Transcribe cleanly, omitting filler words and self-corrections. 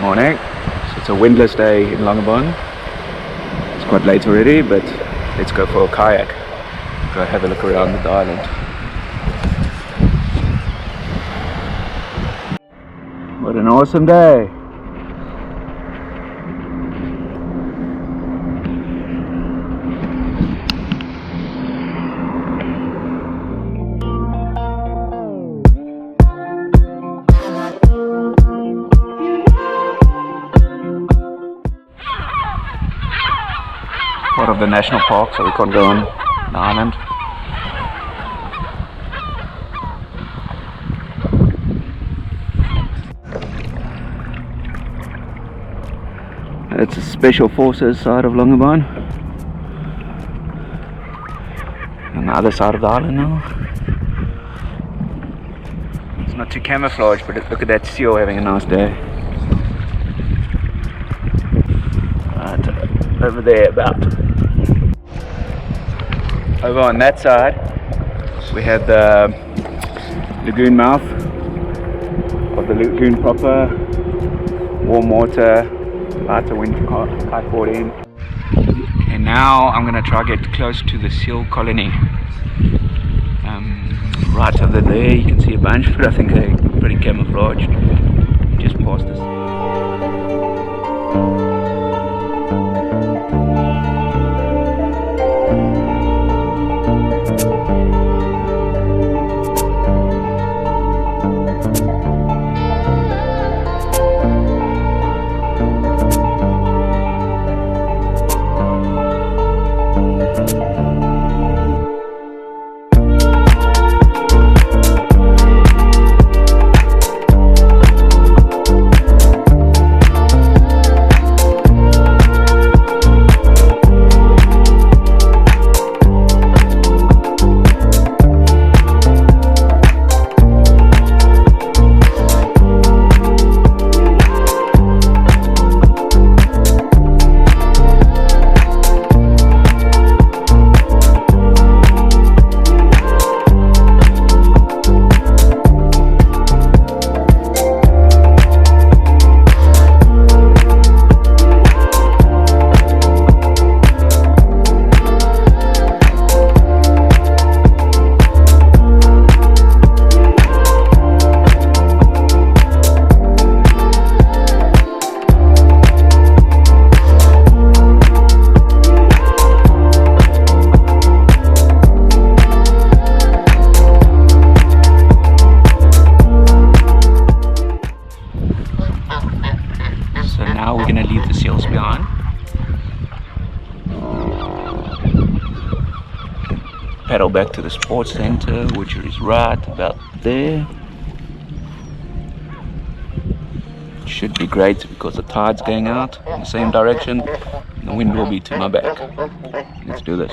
Morning. So it's a windless day in Langebaan. It's quite late already, but let's go for a kayak. Go have a look around the island. What an awesome day! Part of the national park, so we can't go on the island. It's the Special Forces side of Langebaan. On the other side of the island now. It's not too camouflaged, but look at that seal having a nice day. Right, over there about. Over on that side, we have the lagoon mouth of the lagoon proper, warm water, lighter wind kiteboarding. And now I'm gonna try to get close to the seal colony. Right over there, you can see a bunch, but I think they're pretty camouflaged. Just past us. Now we're gonna leave the seals behind. Paddle back to the sports center, which is right about there. Should be great because the tide's going out in the same direction. The wind will be to my back. Let's do this.